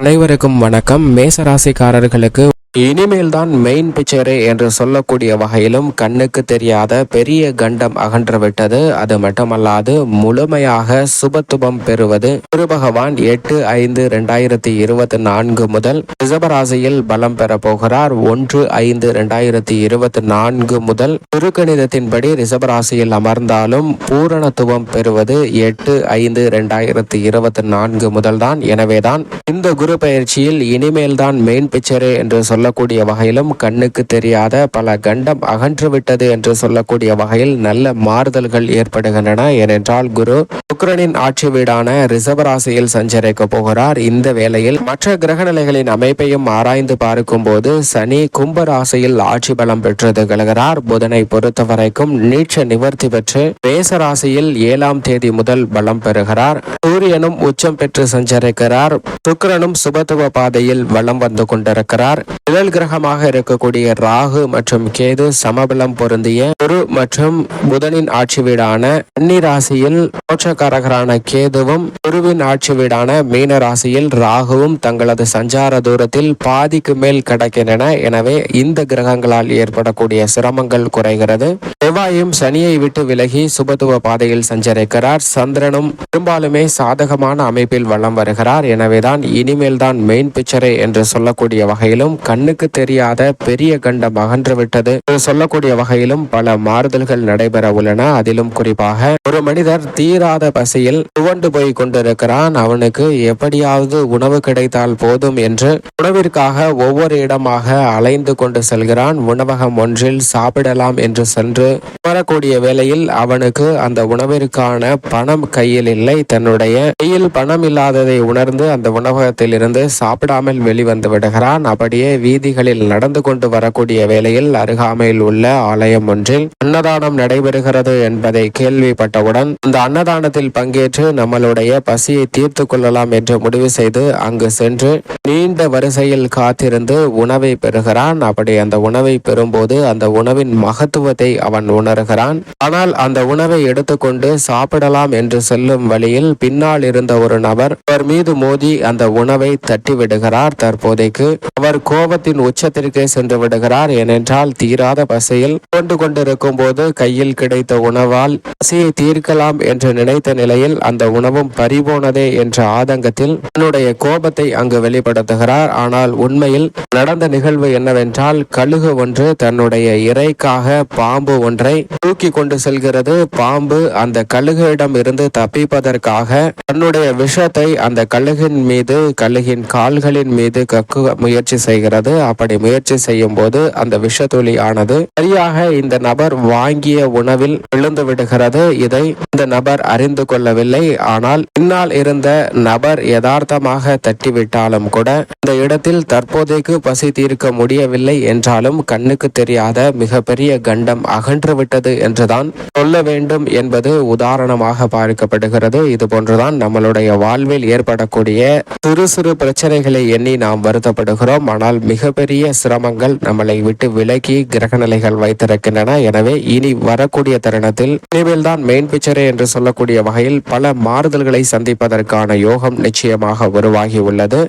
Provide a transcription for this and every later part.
அனைவருக்கும் வணக்கம். மேசராசிக்காரர்களுக்கு இனிமேல் தான் மெயின் பிக்சரே என்று சொல்லக்கூடிய வகையிலும் கண்ணுக்கு தெரியாத பெரிய கண்டம் அகன்றுவிட்டது. அது மட்டுமல்லாது முழுமையாக சுபத்துவம் பெறுவது குரு பகவான் 8/5/2024 முதல் ரிஷபராசியில் பலம் பெற போகிறார். 1/5/2024 முதல் குருகணிதத்தின்படி ரிஷபராசியில் அமர்ந்தாலும் பூரணத்துவம் பெறுவது 8/5/2024 முதல் தான். எனவேதான் இந்த குரு பயிற்சியில் இனிமேல் தான் மெயின் பிக்சரே என்று சொல்லக்கூடிய வகையிலும் கண்ணுக்கு தெரியாத பல கண்டம் அகன்றுவிட்டது என்று சொல்லக்கூடிய வகையில் நல்ல மாறுதல்கள் ஏற்படுகின்றன. ஏனென்றால் குரு சுக்கிரனின் ஆட்சி வீடான ரிஷபராசியில் சஞ்சரிக்க போகிறார். இந்த வேளையில் மற்ற கிரகநிலைகளின் அமைப்பையும் ஆராய்ந்து பார்க்கும் போது சனி கும்பராசியில் ஆட்சி பலம் பெற்று திகழ்கிறார். புதனை பொறுத்தவரைக்கும் நீட்ச நிவர்த்தி பெற்று மேசராசியில் 7ஆம் தேதி முதல் பலம் பெறுகிறார். சூரியனும் உச்சம் பெற்று சஞ்சரிக்கிறார். சுக்கிரனும் சுபத்துவ பாதையில் வலம் வந்து கொண்டிருக்கிறார். நிழல் கிரகமாக இருக்கக்கூடிய ராகு மற்றும் கேது சமபலம் பொருந்திய குரு மற்றும் புதனின் ஆட்சி வீடான கன்னி ராசியில் மோட்சக்காரகரான கேதுவும் குருவின் ஆட்சி வீடான மீன ராசியில் ராகுவும் தங்களது சஞ்சார தூரத்தில் பாதிக்கு மேல் கடக்கின்றன. எனவே இந்த கிரகங்களால் ஏற்படக்கூடிய சிரமங்கள் குறைகிறது. செவ்வாயும் சனியை விட்டு விலகி சுபத்துவ பாதையில் சஞ்சரிக்கிறார். சந்திரனும் பெரும்பாலுமே சாதகமான அமைப்பில் வலம் வருகிறார். எனவேதான் இனிமேல் தான் மெயின் பிக்சரே என்று சொல்லக்கூடிய வகையிலும் கண்ணுக்கு தெரியாத பெரிய கண்டம் அகன்றுவிட்டது சொல்லக்கூடிய வகையிலும் பல மாறுதல்கள் நடைபெற உள்ளன. அதிலும் குறிப்பாக ஒரு மனிதர் தீராத பசியில் துவண்டு போய் கொண்டிருக்கிறான். அவனுக்கு எப்படியாவது உணவு கிடைத்தால் போதும் என்று உணவிற்காக ஒவ்வொரு இடமாக அலைந்து கொண்டு செல்கிறான். உணவகம் ஒன்றில் சாப்பிடலாம் என்று சென்று வரக்கூடிய வேளையில் அவனுக்கு அந்த உணவிற்கான பணம் கையில் இல்லை. தன்னுடைய கையில் பணம் இல்லாததை உணர்ந்து அந்த உணவகத்தில் இருந்து சாப்பிடாமல் வெளிவந்து விடுகிறான். அப்படியே வீதிகளில் நடந்து கொண்டு வரக்கூடிய வேளையில் அருகாமையில் உள்ள ஆலயம் ஒன்றில் அன்னதானம் நடைபெறுகிறது என்பதை கேள்விப்பட்டவுடன் அந்த அன்னதானத்தில் பங்கேற்று நம்மளுடைய பசியை தீர்த்து கொள்ளலாம் என்று முடிவு செய்து அங்கு சென்று நீண்ட வரிசையில் காத்திருந்து உணவை பெறுகிறான். அப்படி அந்த உணவை பெறும்போது அந்த உணவின் மகத்துவத்தை அவன் உணர்கிறான். ஆனால் அந்த உணவை எடுத்துக்கொண்டு சாப்பிடலாம் என்று செல்லும் வழியில் பின்னால் இருந்த ஒரு நபர் அவர் மீது மோதி அந்த உணவை தட்டி விடுகிறார். தற்போதைக்கு அவர் கோபத்தின் உச்சத்திற்கே சென்று விடுகிறார். ஏனென்றால் தீராத பசியில் கொண்டிருக்கும் போது கையில் கிடைத்த உணவால் பசியை தீர்க்கலாம் என்று நினைத்த நிலையில் அந்த உணவும் பறிபோனதே என்ற ஆதங்கத்தில் தன்னுடைய கோபத்தை அங்கு வெளிப்படுத்துகிறார். ஆனால் உண்மையில் நடந்த நிகழ்வு என்னவென்றால் கழுகு ஒன்று தன்னுடைய இறைக்காக பாம்பு ஒன்றை தூக்கி கொண்டு செல்கிறது. பாம்பு அந்த கழுகிடம் இருந்து தப்பிப்பதற்காக தன்னுடைய விஷத்தை அந்த கழுகின் மீது கழுகின் கால்களின் மீது கக்க முயற்சி செய்கிறது. அப்படி முயற்சி செய்யும் போது அந்த விஷத்துளி ஆனது சரியாக இந்த நபர் வாங்கிய உணவில் விழுந்து விடுகிறது. இதை இந்த நபர் அறிந்து கொள்ளவில்லை. ஆனால் பின்னால் இருந்த நபர் யதார்த்தமாக தட்டிவிட்டாலும் கூட இந்த இடத்தில் தற்போதைக்கு பசி தீர்க்க முடியவில்லை என்றாலும் கண்ணுக்கு தெரியாத மிகப்பெரிய கண்டம் அகன்றுவிட்டது என்றுதான் சொல்ல வேண்டும் என்பது உதாரணமாக பார்க்கப்படுகிறது. இது போன்றுதான் நம்மளுடைய வாழ்வில் ஏற்படக்கூடிய சிறு சிறு பிரச்சனைகளை எண்ணி நாம் வருத்தப்படுகிறோம். ஆனால் மிகப்பெரிய சிரமங்கள் நம்மளை விட்டு விலகி கிரகநிலைகள் வைத்திருக்கின்றன. எனவே இனி வரக்கூடிய தருணத்தில் இனிமேல் தான் மெயின் பிக்சரே என்று சொல்லக்கூடிய வகையில் பல மாறுதல்களை சந்திப்பதற்கான யோகம் நிச்சயமாக உருவாகி உள்ளது.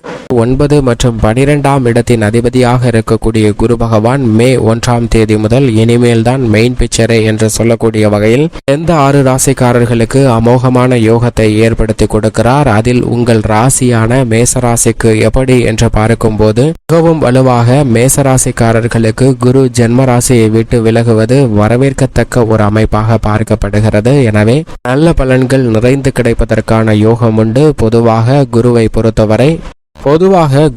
9 மற்றும் 12ஆம் இடத்தின் அதிபதியாக இருக்கக்கூடிய குரு பகவான் மே 1ஆம் தேதி முதல் இனிமேல் தான் மெயின் பிக்சரே என்று சொல்லக்கூடிய வகையில் எந்த 6 ராசிக்காரர்களுக்கு அமோகமான யோகத்தை ஏற்படுத்தி கொடுக்கிறார். அதில் உங்கள் ராசியான மேசராசிக்கு எப்படி என்று பார்க்கும்போது மிகவும் வலுவாக மேசராசிக்காரர்களுக்கு குரு ஜென்மராசியை விட்டு விலகுவது வரவேற்கத்தக்க ஒரு அமைப்பாக பார்க்கப்படுகிறது. எனவே நல்ல பலன்கள் நிறைந்து கிடைப்பதற்கான யோகம் உண்டு. பொதுவாக குருவை பொறுத்தவரை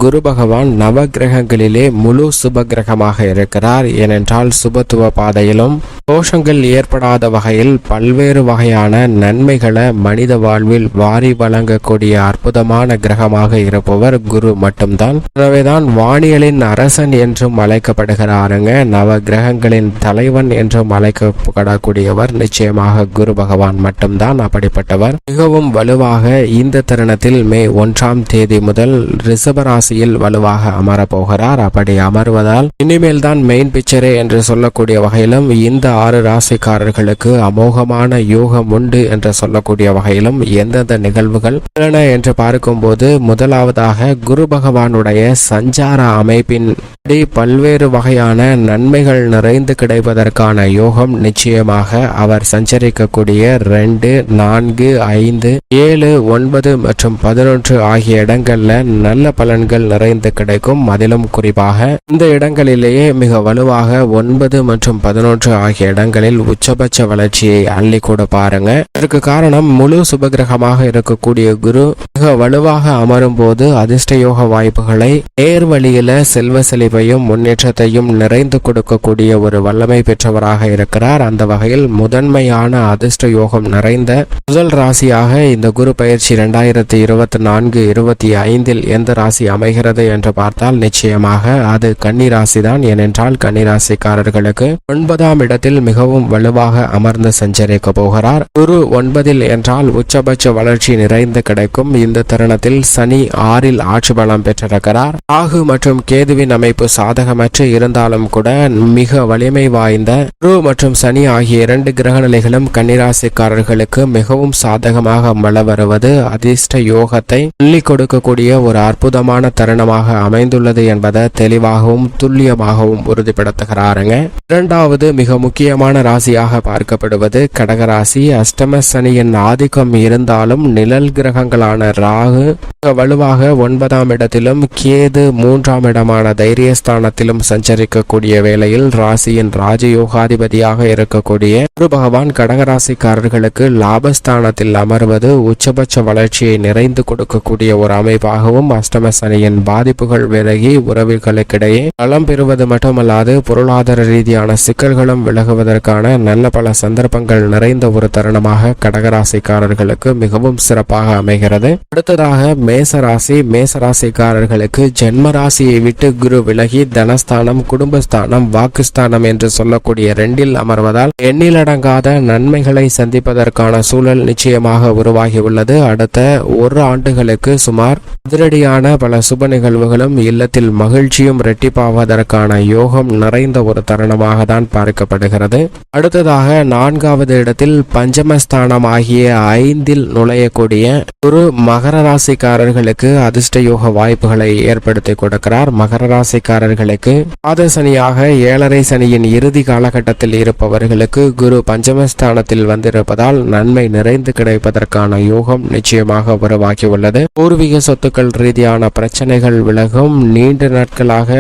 குரு பகவான் நவ கிரகங்களிலே முழு சுப கிரகமாக இருக்கிறார். ஏனென்றால் சுபத்துவ பாதையிலும் தோஷங்கள் ஏற்படாத வகையில் பல்வேறு வகையான நன்மைகளை மனித வாழ்வில் வாரி வழங்கக்கூடிய அற்புதமான கிரகமாக இருப்பவர் குரு மட்டும்தான். எனவேதான் வானியலின் அரசன் என்றும் அழைக்கப்படுகிறாருங்க. நவ கிரகங்களின் தலைவன் என்றும் அழைக்கப்படக்கூடியவர் நிச்சயமாக குரு பகவான் மட்டும்தான். அப்படிப்பட்டவர் மிகவும் வலுவாக இந்த தருணத்தில் மே 1ஆம் தேதி முதல் ரிஷபராசியில் வலுவாக அமரப்போகிறார். அப்படி அமர்வதால் இனிமேல் தான் மெயின் பிக்சரே என்று சொல்லக்கூடிய வகையிலும் இந்த 6 ராசிக்காரர்களுக்கு அமோகமான யோகம் உண்டு என்று சொல்லக்கூடிய வகையிலும் எந்தெந்த நிகழ்வுகள் உள்ளன என்று பார்க்கும்போது, முதலாவதாக குரு பகவானுடைய சஞ்சார அமைப்பின் பல்வேறு வகையான நன்மைகள் நிறைந்து கிடைப்பதற்கான யோகம் நிச்சயமாக அவர் சஞ்சரிக்கக்கூடிய 2, 4, 5, 7, 9 மற்றும் 11 ஆகிய இடங்கள்ல நல்ல பலன்கள் நிறைந்து கிடைக்கும். அதிலும் குறிப்பாக இந்த இடங்களிலேயே மிக வலுவாக 9 மற்றும் 11 ஆகிய இடங்களில் உச்சபட்ச வளர்ச்சியை அள்ளி கொடுப்பாருங்க. இதற்கு காரணம் முழு சுபகிரகமாக இருக்கக்கூடிய குரு மிக வலுவாக அமரும் போது அதிர்ஷ்ட யோக வாய்ப்புகளை நேர் வழியில செல்வ செழிப்பையும் முன்னேற்றத்தையும் நிறைந்து கொடுக்கக்கூடிய ஒரு வல்லமை பெற்றவராக இருக்கிறார். அந்த வகையில் முதன்மையான அதிர்ஷ்ட யோகம் நிறைந்த முதல் ராசியாக இந்த குரு பயிற்சி 2024-25 எந்த ராசி அமைகிறது என்று பார்த்தால் நிச்சயமாக அது கன்னி ராசி தான். ஏனென்றால் கன்னி ராசிக்காரர்களுக்கு 9ஆம் இடத்தில் மிகவும் வலுவாக அமர்ந்து சஞ்சரிக்க போகிறார். குரு 9 என்றால் உச்சபட்ச வளர்ச்சி நிறைந்து கிடைக்கும். இந்த தருணத்தில் சனி 6 ஆட்சி பலம் பெற்றிருக்கிறார். ராகு மற்றும் கேதுவின் அமைப்பு சாதகமற்று இருந்தாலும் கூட மிக வலிமை வாய்ந்த குரு மற்றும் சனி ஆகிய 2 கிரக நிலைகளும் கன்னிராசிக்காரர்களுக்கு மிகவும் சாதகமாக வள வருவது அதிர்ஷ்ட யோகத்தை அள்ளி கொடுக்கக்கூடிய ஒரு அற்புதமான தருணமாக அமைந்துள்ளது என்பதை தெளிவாகவும் துல்லியமாகவும் உறுதிப்படுத்துகிறாருங்க. இரண்டாவது மிக முக்கியமான ராசியாக பார்க்கப்படுவது கடகராசி. அஷ்டம சனியின் ஆதிக்கம் இருந்தாலும் நிழல் கிரகங்களான ராகு வலுவாக 9ஆம் இடத்திலும் கேது 3ஆம் இடமான தைரியஸ்தானத்திலும் சஞ்சரிக்கக்கூடிய வேளையில் ராசியின் ராஜயோகாதிபதியாக இருக்கக்கூடிய குரு பகவான் கடகராசிக்காரர்களுக்கு லாபஸ்தானத்தில் அமர்வது உச்சபட்ச வளர்ச்சியை நிறைந்து கொடுக்கக்கூடிய ஒரு அமைப்பாகவும், அஷ்டம சனியின் பாதிப்புகள் விலகி உறவுகளுக்கிடையே பலம் பெறுவது மட்டுமல்லாது பொருளாதார ரீதியான சிக்கல்களும் விலகுவதற்கான நல்ல பல சந்தர்ப்பங்கள் நிறைந்த ஒரு தருணமாக கடகராசிக்காரர்களுக்கு மிகவும் சிறப்பாக அமைகிறது. அடுத்ததாக மேசராசி. மேசராசிக்காரர்களுக்கு ஜென்ம ராசியை விட்டு குரு விலகி தனஸ்தானம், குடும்பஸ்தானம், வாக்குஸ்தானம் என்று சொல்லக்கூடிய 2இல் அமர்வதால் எண்ணிலடங்காத நன்மைகளை சந்திப்பதற்கான சூழல் நிச்சயமாக உருவாகியுள்ளது. அடுத்த 1 ஆண்டுகளுக்கு சுமார் அதிரடியான பல சுப நிகழ்வுகளும் இல்லத்தில் மகிழ்ச்சியும் இரட்டிப்பாவதற்கான யோகம் நிறைந்த ஒரு தருணமாக தான் பார்க்கப்படுகிறது. அடுத்ததாக 4வது இடத்தில் பஞ்சமஸ்தானம் ஆகிய 5இல் நுழையக்கூடிய ஒரு மகர ராசிக்காரர்களுக்கு அதிர்ஷ்ட யோக வாய்ப்புகளை ஏற்படுத்தி கொடுக்கிறார். மகர ராசிக்காரர்களுக்கு பாத சனியாக 7.5 சனியின் இறுதி காலகட்டத்தில் இருப்பவர்களுக்கு குரு பஞ்சமஸ்தானத்தில் வந்திருப்பதால் நன்மை நிறைந்து கிடைப்பதற்கான யோகம் நிச்சயமாக உருவாகியுள்ளது. பூர்வீக சொத்துக்கள் ரீதியான பிரச்சனைகள் விலகும். நீண்ட நாட்களாக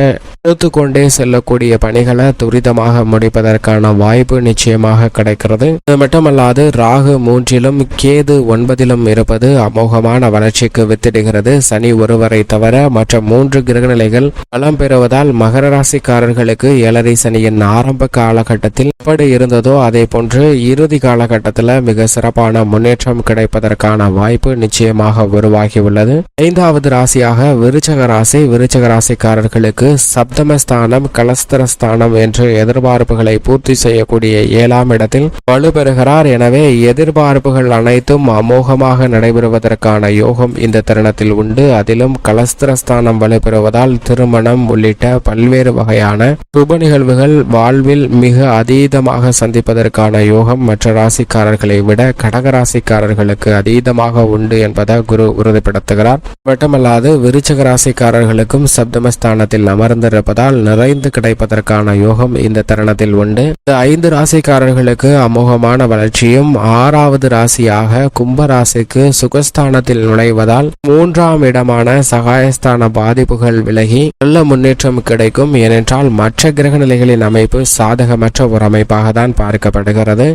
எடுத்துக்கொண்டே செல்லக்கூடிய பணிகளை துரிதமாக முடிப்பதற்கான வாய்ப்பு நிச்சயமாக கிடைக்கிறது. இது மட்டுமல்லாது ராகு 3இலும் கேது 9இலும் இருப்பது அமோகமான வளர்ச்சிக்கு வித்திடுகிறது. சனி ஒருவரை தவிர மற்ற 3 கிரகநிலைகள் பலம் பெறுவதால் மகர ராசிக்காரர்களுக்கு 7.5 சனியின் ஆரம்ப காலகட்டத்தில் எப்படி இருந்ததோ அதே போன்று இறுதி காலகட்டத்தில் மிக சிறப்பான முன்னேற்றம் கிடைப்பதற்கான வாய்ப்பு நிச்சயமாக உருவாகியுள்ளது. 5வது ராசியாக விருச்சக ராசி. விருச்சக ராசிக்காரர்களுக்கு சப்தமஸ்தானம், கலஸ்தரஸ்தானம் என்று எதிர்பார்ப்புகளை பூர்த்தி செய்யக்கூடிய 7ஆம் இடத்தில் வலுப்பெறுகிறார். எனவே எதிர்பார்ப்புகள் அனைத்தும் அமோகமாக நடைபெறுவதற்கான யோகம் இந்த தருணத்தில் உண்டு. அதிலும் கலஸ்தரஸ்தானம் வலுப்பெறுவதால் திருமணம் உள்ளிட்ட பல்வேறு வகையான சுப நிகழ்வுகள் வாழ்வில் மிக அதீதமாக சந்திப்பதற்கான யோகம் மற்ற ராசிக்காரர்களை விட கடகராசிக்காரர்களுக்கு அதீதமாக உண்டு என்பதை குரு உறுதிப்படுத்துகிறார். மட்டுமல்லாது விருச்சக ராசிக்காரர்களுக்கும் சப்தமஸ்தானத்தில் அமர்ந்திருப்பதால் நிறைந்து கிடைப்பதற்கான யோகம் இந்த தருணத்தில் உண்டு. இந்த 5 ராசிக்காரர்களுக்கு அமோகமான வளர்ச்சியும், 6வது ராசியாக கும்ப ராசிக்கு சுகஸ்தானத்தில் நுழைவதால் 3ஆம் இடமான சகாயஸ்தான பாதிப்புகள் விலகி நல்ல முன்னேற்றம் கிடைக்கும். ஏனென்றால் மற்ற கிரக நிலைகளின் அமைப்பு சாதகமற்ற ஒரு அமைப்பாக தான் பார்க்கப்படுகிறது.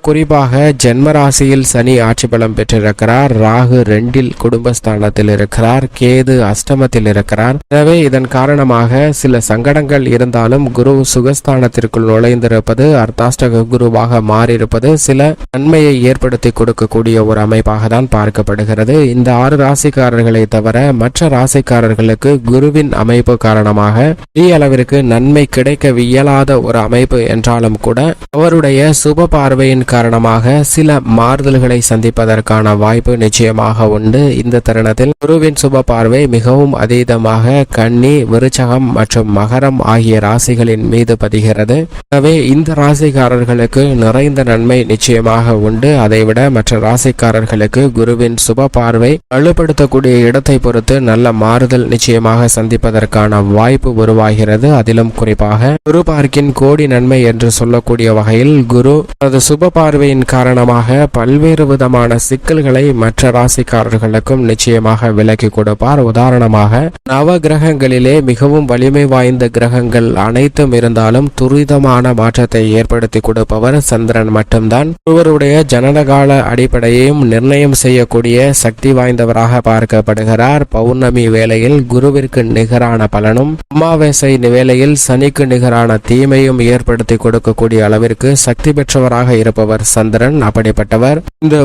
குறிப்பாக ஜென்ம ராசியில் சனி ஆட்சி பலம் பெற்றிருக்கிறார். ராகு 2இல் குடும்பஸ்தானத்தில் இருக்கிறார். கேது அஷ்டமத்தில் இருக்கிறார். எனவே இதன் காரணமாக சில சங்கடங்கள் இருந்தாலும் குரு சுகஸ்தானத்திற்குள் நுழைந்திருப்பது, அர்த்தாஷ்டக குருவாக மாறியிருப்பது சில நன்மையை ஏற்படுத்தி கொடுக்கக்கூடிய ஒரு அமைப்பாக தான் பார்க்கப்படுகிறது. இந்த 6 ராசிக்காரர்களை தவிர மற்ற ராசிக்காரர்களுக்கு குருவின் அமைப்பு காரணமாக நிச்சயமாக பெரிய அளவிற்கு நன்மை கிடைக்க இயலாத ஒரு அமைப்பு என்றாலும் கூட அவருடைய சுப பார்வையின் காரணமாக சில மாறுதல்களை சந்திப்பதற்கான வாய்ப்பு நிச்சயமாக உண்டு. இந்த தருணத்தில் குருவின் சுப பார்வை மிகவும் அதீதமாக கன்னி, விருச்சகம் மற்றும் மகரம் ஆகிய ராசிகளின் மீது பதிகிறது. எனவே இந்த ராசிக்காரர்களுக்கு நிறைந்த நன்மை நிச்சயமாக உண்டு. அதைவிட மற்ற ராசிக்காரர்களுக்கு குருவின் சுப பார்வை வலுப்படுத்தக்கூடிய இடத்தை பொறுத்து நல்ல மாறுதல் நிச்சயமாக சந்திப்பதற்கான வாய்ப்பு உருவாகிறது. அதிலும் குறிப்பாக குரு பார்க்கின் கோடி நன்மை என்று சொல்லக்கூடிய வகையில் குரு அது சுப பார்வையின் காரணமாக பல்வேறு விதமான சிக்கல்களை மற்ற ராசிக்காரர்களுக்கும் நிச்சயமாக விலக்கி கொடுப்பார். உதாரணமாக நவ கிரகங்களிலே மிகவும் வலிமை வாய்ந்த கிரகங்கள் அனைத்தும் இருந்தாலும் துரிதமான மாற்றத்தை ஏற்படுத்தி கொடுப்பவர் சந்திரன் மட்டும்தான். ஒருவருடைய ஜனனகால அடிப்படையையும் நிர்ணயம் செய்யக்கூடிய சக்தி வாய்ந்தவராக பார்க்கப்படுகிறார். பௌர்ணமி வேளையில் குருவிற்கு நிகரான பலனும், அமாவாசை வேளையில் சனிக்கு நிகரான தீமையும் ஏற்படுத்தி கொடுக்கக்கூடிய அளவிற்கு சக்தி பெற்றவராக இருப்பவர் சந்திரன். அப்படிப்பட்டவர் இந்த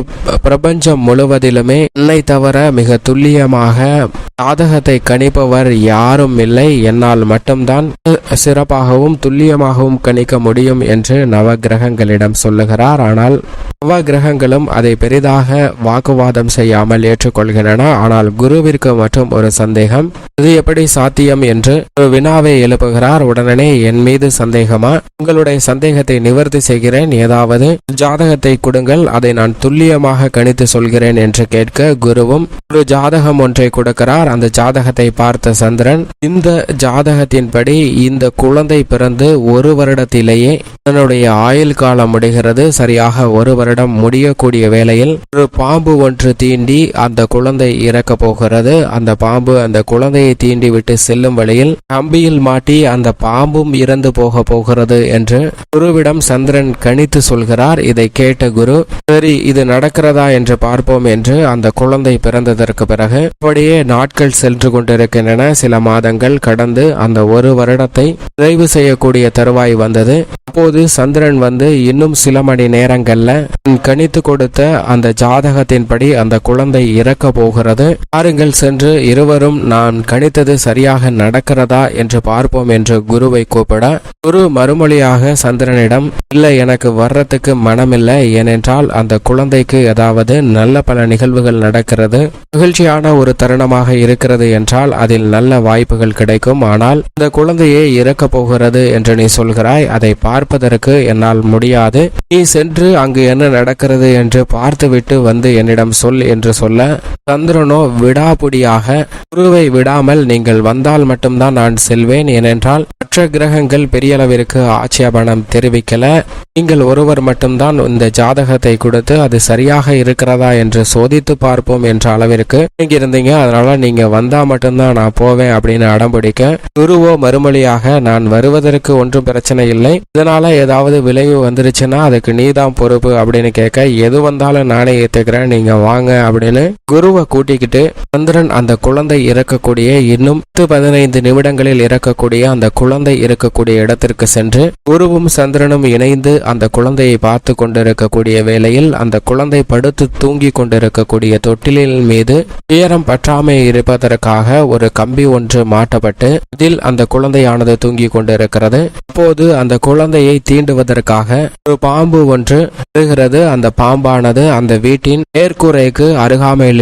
பிரபஞ்சம் முழுவதிலுமே என்னை தவிர மிக துல்லியமாக ஜாதகத்தை கணிப்பவர் யாரும் இல்லை, என்னால் மட்டும்தான் சிறப்பாகவும் துல்லியமாகவும் கணிக்க முடியும் என்று நவ கிரகங்களிடம் சொல்லுகிறார். ஆனால் நவ கிரகங்களும் அதை பெரிதாக வாக்குவாதம் செய்யாமல் ஏற்றுக்கொள்கின்றன. ஆனால் குருவிற்கு மட்டும் ஒரு சந்தேகம், இது எப்படி சாத்தியம் என்று ஒரு வினாவை எழுப்புகிறார். உடனே என் மீது சந்தேகமா? உங்களுடைய சந்தேகத்தை நிவர்த்தி செய்கிறேன், ஏதாவது ஜாதகத்தை கொடுங்கள், அதை நான் துல்லியமாக கணித்து சொல்கிறேன் என்று கேட்க குருவும் ஒரு ஜாதகம் ஒன்றை கொடுக்கிறார். அந்த ஜாதகத்தை பார்த்த சந்திரன், இந்த ஜாதகத்தின்படி இந்த குழந்தை பிறந்து ஒரு வருடத்திலேயே தன்னுடைய ஆயுள் காலம் முடிகிறது. சரியாக ஒரு வருடம் முடியக்கூடிய வேளையில் ஒரு பாம்பு ஒன்று தீண்டி அந்த குழந்தை இறக்க போகிறது. அந்த பாம்பு அந்த குழந்தையை தீண்டி விட்டு செல்லும் வழியில் கம்பியில் மாட்டி அந்த பாம்பும் இறந்து போக போகிறது என்று குருவிடம் சந்திரன் கணித்து சொல்கிறார். இதை கேட்ட குரு, சரி இது நடக்கிறதா என்று பார்ப்போம் என்று அந்த குழந்தை பிறந்ததற்கு பிறகு அப்படியே நாட்கள் சென்று கொண்டிருக்கின்றன. சில மாதங்கள் கடந்து அந்த ஒரு வருடத்தை நிறைவு செய்யக்கூடிய தருவாய் வந்தது. அப்போது சந்திரன் வந்து இன்னும் சில மணி நேரங்கள்ல கணித்து கொடுத்த அந்த ஜாதகத்தின்படி அந்த குழந்தை இறக்க போகிறது, பாருங்கள் சென்று இருவரும் நான் கணித்தது சரியாக நடக்கிறதா என்று பார்ப்போம் என்று குருவை கூப்பிட, குரு மறுமொழியாக சந்திரனிடம், இல்லை எனக்கு வர்றதுக்கு மனமில்லை, ஏனென்றால் அந்த குழந்தைக்கு ஏதாவது நல்ல பல நிகழ்வுகள் நடக்கிறது, மகிழ்ச்சியான ஒரு தருணமாக இருக்கிறது என்றால் அதில் நல்ல வாய்ப்புகள் கிடைக்கும். ஆனால் இந்த குழந்தையை இறக்க போகிறது என்று நீ சொல்கிறாய், அதை பார்ப்பதற்கு என்னால் முடியாது, நீ சென்று அங்கு என்ன நடக்கிறது என்று பார்த்துவிட்டு வந்து என்னிடம் சொல் என்று சொல்ல, சந்திரனோ விடாபுடியாக குருவை விடாமல், நீங்கள் வந்தால் மட்டும்தான் நான் செல்வேன், ஏனென்றால் மற்ற கிரகங்கள் பெரிய அளவிற்கு ஆட்சேபணம் தெரிவிக்கல, நீங்கள் ஒருவர் மட்டும்தான் இந்த ஜாதகத்தை கொடுத்து அது சரியாக இருக்கிறதா என்று சோதித்து பார்ப்போம் என்ற அளவிற்கு நீங்க இருந்தீங்க, அதனால நீங்க வந்தா மட்டும்தான் நான் போவேன் அப்படின்னு அடம்பிடிக்க, குருவோ மறுமொழியாக, நான் வருவதற்கு ஒன்றும் பிரச்சனை இல்லை, இதனால ஏதாவது விளைவு வந்துருச்சுன்னா அதுக்கு நீதான் பொறுப்பு அப்படின்னு கேட்க, எது வந்தாலும் நானே ஏத்துக்கிறேன், நீங்க வாங்க அப்படின்னு குருவை கூட்டிக்கிட்டு சந்திரன் அந்த குழந்தை இறக்கக்கூடிய இன்னும் 10-15 நிமிடங்களில் இறக்கக்கூடிய அந்த குழந்தை இருக்கக்கூடிய இடத்திற்கு சென்று குருவும் சந்திரனும் இணைந்து அந்த குழந்தையை பார்த்து கொண்டிருக்கக்கூடிய வேளையில் அந்த குழந்தை படுத்து தூங்கி கொண்டிருக்கக்கூடிய தொட்டிலின் மீது ஈரம் பற்றாமை இருப்பதற்காக ஒரு கம்பி ஒன்று மாட்டப்பட்டு அதில் அந்த குழந்தையானது தூங்கி கொண்டிருக்கிறது. அப்போது அந்த குழந்தையை தீண்டுவதற்காக ஒரு பாம்பு ஒன்று வருகிறது. அந்த பாம்பானது அந்த வீட்டின் மேற்கூரைக்கு அருகாமையில்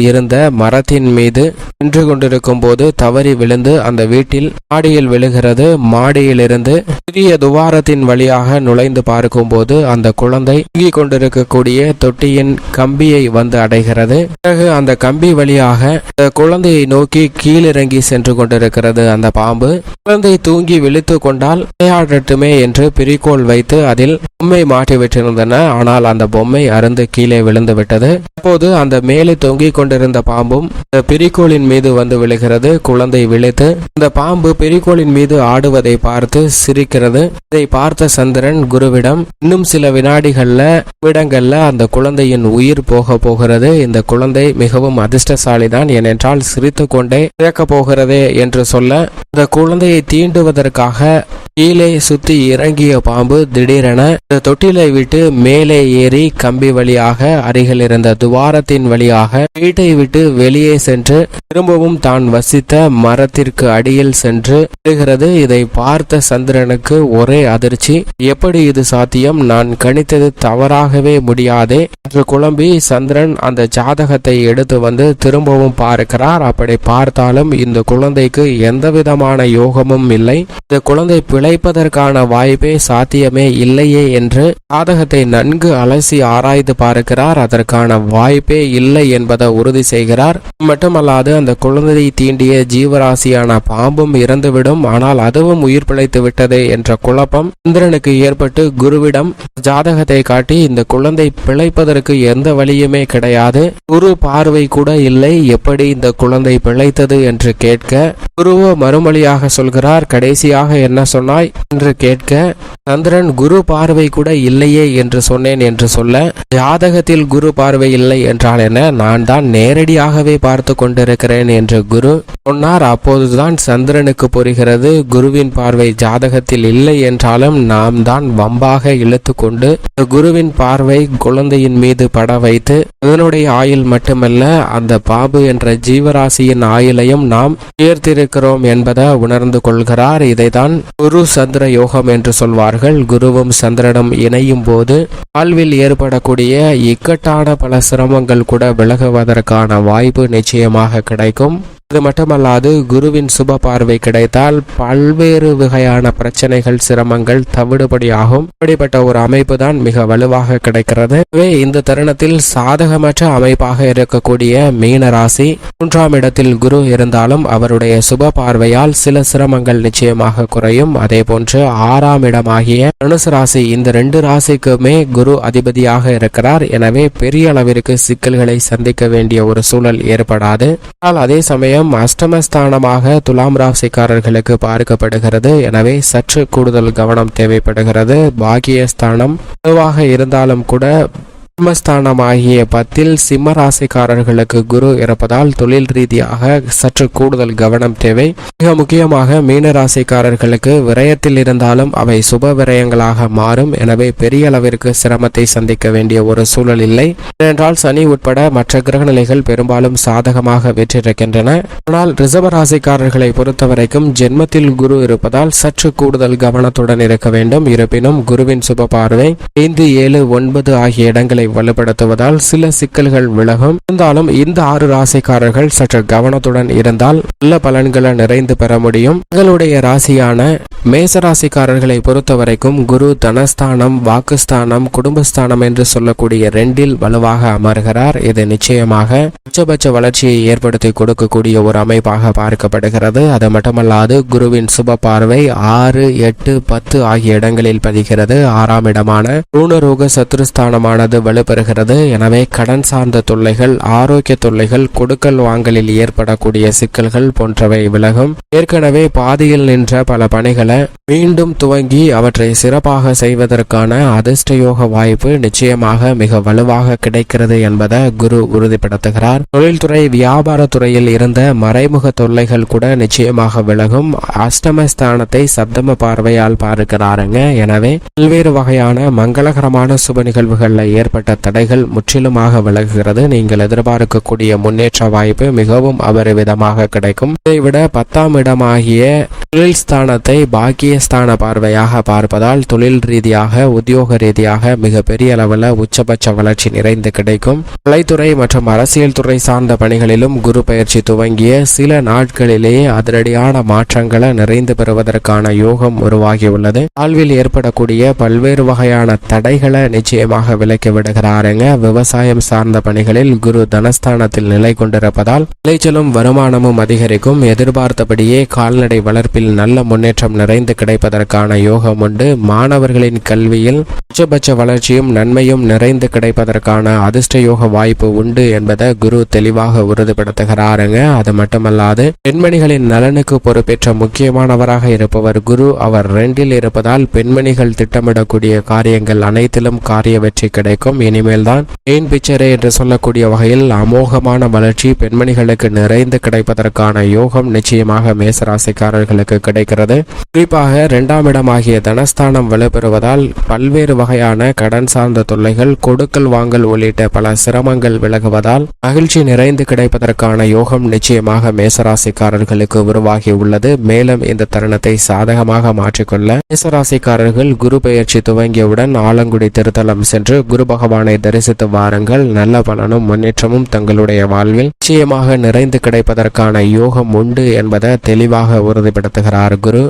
இருந்த மரத்தின் மீது நின்று கொண்டிருக்கும் போது தவறி விழுந்து அந்த வீட்டில் மாடியில் விழுகிறது. மாடியிலிருந்து சிறிய துவாரத்தின் வழியாக நுழைந்து பார்க்கும் போது அந்த குழந்தை தூங்கி கொண்டிருக்கக்கூடிய தொட்டியின் கம்பியை வந்து அடைகிறது. பிறகு அந்த கம்பி வழியாக குழந்தையை நோக்கி கீழிறங்கி சென்று கொண்டிருக்கிறது அந்த பாம்பு. குழந்தை தூங்கி விழித்து கொண்டால் விளையாடட்டுமே என்று பிரிகோள் வைத்து அதில் பொம்மை மாட்டி விட்டிருந்தன. ஆனால் அந்த பொம்மை அருந்து கீழே விழுந்து விட்டது. அப்போது அந்த மேலே தொங்கிக் கொண்டிருந்த பாம்பும் பிரிகோளின் மீது வந்து விழுகிறது. குழந்தை விழித்து அந்த பாம்பு பிரிகோளின் மீது ஆடுவதை பார்த்து சிரிக்கிறது. இதை பார்த்த சந்திரன் குருவிடம், இன்னும் சில வினாடிகள்ல அந்த குழந்தையின் உயிர் போக போகிறது, இந்த குழந்தை மிகவும் அதிர்ஷ்டசாலிதான், ஏனென்றால் சிரித்து கொண்டே இறக்க போகிறதே என்று சொல்ல, இந்த குழந்தையை தீண்டுவதற்காக கீழே சுத்தி இறங்கிய பாம்பு திடீரென இந்த தொட்டிலை விட்டு மேலே ஏறி கம்பி வழியாக அருகில் இருந்த துவாரத்தின் வழியாக வீட்டை விட்டு வெளியே சென்று திரும்பவும் தான் வசித்த மரத்திற்கு அடியில் சென்று விடுகிறது. இதை பார்த்த சந்திரனுக்கு ஒரே அதிர்ச்சி. எப்படி இது சாத்தியம்? நான் கணித்தது தவறாகவே முடியாதே என்று குழம்பி சந்திரன் அந்த ஜாதகத்தை எடுத்து வந்து திரும்பவும் பார்க்கிறார். அப்படி பார்த்தாலும் இந்த குழந்தைக்கு எந்த விதமான யோகமும் இல்லை. இந்த குழந்தை பிழைப்பதற்கான வாய்ப்பே சாத்தியமே இல்லையே என்று ஜாதகத்தை நன்கு அலசி ஆராய்ந்து பார்க்கிறார். அதற்கான வாய்ப்பே இல்லை என்பதை உறுதி செய்கிறார். மட்டுமல்லாது அந்த குழந்தையை தீண்டிய ஜீவராசியான பாம்பும் இறந்துவிடும், ஆனால் அதுவும் உயிர் பிழைத்து விட்டதே என்ற குழப்பம் சந்திரனுக்கு ஏற்பட்டு குருவிடம் ஜாதகத்தை காட்டி இந்த குழந்தை பிழைப்பதற்கு எந்த வழியுமே கிடையாது, குரு பார்வை கூட இல்லை, எப்படி இந்த குழந்தை பிழைத்தது என்று கேட்க குருவோ மறுமொழியாக சொல்கிறார். கடைசியாக என்ன சொன்னாய் என்று கேட்க சந்திரன் குரு பார்வை கூட இல்லையே என்று சொன்னேன் என்று சொல்ல, ஜாதகத்தில் குரு பார்வை இல்லை என்றால் என்ன, நான் தான் நேரடியாகவே பார்த்து கொண்டிருக்கிறேன் என்று குரு சொன்னார். அப்போதுதான் சந்திரனுக்கு புரிகிறது, குருவின் பார்வை ஜாதகத்தில் இல்லை என்றாலும் நாம் தான் வம்பாக இழுத்து கொண்டு குருவின் பார்வை குழந்தையின் மீது பட வைத்து அதனுடைய ஆயுள் மட்டுமல்ல அந்த பாம்பு என்ற ஜீவராசியின் ஆயுளையும் நாம் உயர்த்திருக்கிறோம் என்பதை உணர்ந்து கொள்கிறார். இதைதான் குரு சந்திர யோகம் என்று சொல்வார்கள். குருவும் சந்திரனும் இணையும் போது வாழ்வில் ஏற்படக்கூடிய இக்கட்டான பல சிரமங்கள் கூட விலகுவதற்கான வாய்ப்பு நிச்சயமாக கிடைக்கும். இது மட்டுமல்லாது குருவின் சுப பார்வை கிடைத்தால் பல்வேறு வகையான பிரச்சனைகள் சிரமங்கள் தவிடுபடியாகும். இப்படிப்பட்ட ஒரு அமைப்பு தான் மிக வலுவாக கிடைக்கிறது. இந்த தருணத்தில் சாதகமற்ற அமைப்பாக இருக்கக்கூடிய மீன ராசி 3ஆம் இடத்தில் குரு இருந்தாலும் அவருடைய சுப பார்வையால் சில சிரமங்கள் நிச்சயமாக குறையும். அதே போன்று 6ஆம் இடமாகிய தனுசு ராசி, இந்த 2 ராசிக்குமே குரு அதிபதியாக இருக்கிறார். எனவே பெரிய அளவிற்கு சிக்கல்களை சந்திக்க வேண்டிய ஒரு சூழல் ஏற்படாது. ஆனால் அதே சமயம் அஷ்டமஸ்தானமாக துலாம் ராசிக்காரர்களுக்கு பார்க்கப்படுகிறது. எனவே சற்று கூடுதல் கவனம் தேவைப்படுகிறது. பாக்கியஸ்தானம் பொதுவாக இருந்தாலும் கூட ஆகிய 10 சிம்ம ராசிக்காரர்களுக்கு குரு இருப்பதால் தொழில் ரீதியாக சற்று கூடுதல் கவனம் தேவை. மிக முக்கியமாக மீன ராசிக்காரர்களுக்கு விரயத்தில் இருந்தாலும் அவை சுப விரயங்களாக மாறும். எனவே பெரிய அளவிற்கு சிரமத்தை சந்திக்க வேண்டிய ஒரு சூழல் இல்லை. ஏனென்றால் சனி உட்பட மற்ற கிரகநிலைகள் பெரும்பாலும் சாதகமாக வெற்றிருக்கின்றன. ஆனால் ரிஷப ராசிக்காரர்களை பொறுத்தவரைக்கும் ஜென்மத்தில் குரு இருப்பதால் சற்று கூடுதல் கவனத்துடன் இருக்க வேண்டும். இருப்பினும் குருவின் சுப பார்வை 5, 7, 9 ஆகிய இடங்களை வலுப்படுத்துவதால் சில சிக்கல்கள் விலகும். இருந்தாலும் இந்த 6 ராசிக்காரர்கள் சற்று கவனத்துடன் இருந்தால் நல்ல பலன்களை நிறைந்து பெற முடியும். உங்களுடைய ராசியான மேச ராசிக்காரர்களை பொறுத்தவரைக்கும் குரு தனஸ்தானம், வாக்குஸ்தானம், குடும்பஸ்தானம் என்று சொல்லக்கூடிய 2இல் வலுவாக அமர்கிறார். இது நிச்சயமாக உச்சபட்ச வளர்ச்சியை ஏற்படுத்தி கொடுக்கக்கூடிய ஒரு அமைப்பாக பார்க்கப்படுகிறது. அது மட்டுமல்லாது குருவின் சுப பார்வை 6, 8, 10 ஆகிய இடங்களில் பதிகிறது. 6ஆம் இடமான ருணரோக சத்துருஸ்தானமானது வலுப்பெறுகிறது. எனவே கடன் சார்ந்த தொல்லைகள், ஆரோக்கிய தொல்லைகள், கொடுக்கல் வாங்கலில் ஏற்படக்கூடிய சிக்கல்கள் போன்றவை விலகும். ஏற்கனவே பாதியில் நின்ற பல பணிகளை மீண்டும் துவங்கி அவற்றை சிறப்பாக செய்வதற்கான அதிர்ஷ்டயோக வாய்ப்பு நிச்சயமாக மிக வலுவாக கிடைக்கிறது என்பதை குரு உறுதிப்படுத்துகிறார். தொழில்துறை, வியாபாரத்துறையில் இருந்த மறைமுக தொல்லைகள் கூட நிச்சயமாக விலகும். அஷ்டமஸ்தானத்தை சப்தம பார்வையால் பார்க்கிறாருங்க. எனவே பல்வேறு வகையான மங்களகரமான சுப நிகழ்வுகளில் ஏற்பட்ட தடைகள் முற்றிலுமாக விலகுகிறது. நீங்கள் எதிர்பார்க்கக்கூடிய முன்னேற்ற வாய்ப்பு மிகவும் அபரிவிதமாக கிடைக்கும். இதைவிட 10ஆம் இடமாகிய தொழில் ஸ்தானத்தை பாக்கியஸ்தான பார்வையாக பார்ப்பதால் தொழில் ரீதியாக, உத்தியோக ரீதியாக மிக பெரிய அளவில் உச்சபட்ச வளர்ச்சி நிறைந்து கிடைக்கும். கலைத்துறை மற்றும் அரசியல் துறை சார்ந்த பணிகளிலும் குரு பயிற்சி துவங்கிய சில நாட்களிலேயே அதிரடியான மாற்றங்களை நிறைந்து பெறுவதற்கான யோகம் உருவாகியுள்ளது. வாழ்வில் ஏற்படக்கூடிய பல்வேறு வகையான தடைகளை நிச்சயமாக விலக்கி விடுகிறாருங்க. விவசாயம் சார்ந்த பணிகளில் குரு தனஸ்தானத்தில் நிலை கொண்டிருப்பதால் விளைச்சலும் வருமானமும் அதிகரிக்கும். எதிர்பார்த்தபடியே கால்நடை வளர்ப்பில் நல்ல முன்னேற்றம் நிறைந்து கிடைப்பதற்கான யோகம் உண்டு. மாணவர்களின் கல்வியில் உச்சபட்ச வளர்ச்சியும் நன்மையும் நிறைந்து கிடைப்பதற்கான அதிர்ஷ்ட யோக வாய்ப்பு உண்டு என்பதை குரு தெளிவாக உறுதிப்படுத்துகிறாருங்க. அது மட்டுமல்லாது பெண்மணிகளின் நலனுக்கு பொறுப்பேற்ற முக்கியமானவராக இருப்பவர் குரு. அவர் 2இல் இருப்பதால் பெண்மணிகள் திட்டமிடக்கூடிய காரியங்கள் அனைத்திலும் காரிய வெற்றி கிடைக்கும். இனிமேல் தான் மெயின் பிக்சரே என்று சொல்லக்கூடிய வகையில் அமோகமான வளர்ச்சி பெண்மணிகளுக்கு நிறைந்து கிடைப்பதற்கான யோகம் நிச்சயமாக மேசராசிக்காரர்களுக்கு கிடைக்கிறது. குறிப்பாக 2ஆம் இடமாகிய தனஸ்தானம் வலுப்பெறுவதால் பல்வேறு வகையான கடன் சார்ந்த தொல்லைகள், கொடுக்கல் வாங்கல் உள்ளிட்ட பல சிரமங்கள் விலகுவதால் மகிழ்ச்சி நிறைந்து கிடைப்பதற்கான யோகம் நிச்சயமாக மேசராசிக்காரர்களுக்கு உருவாகி உள்ளது. மேலும் இந்த தருணத்தை சாதகமாக மாற்றிக்கொள்ள மேசராசிக்காரர்கள் குரு பெயர்ச்சி துவங்கியவுடன் ஆலங்குடி திருத்தலம் சென்று குரு பகவானை தரிசித்து வாருங்கள். நல்ல பலனும் முன்னேற்றமும் தங்களுடைய வாழ்வில் நிச்சயமாக நிறைந்து கிடைப்பதற்கான யோகம் உண்டு என்பதை தெளிவாக உறுதிப்படுத்துகிறார் குரு.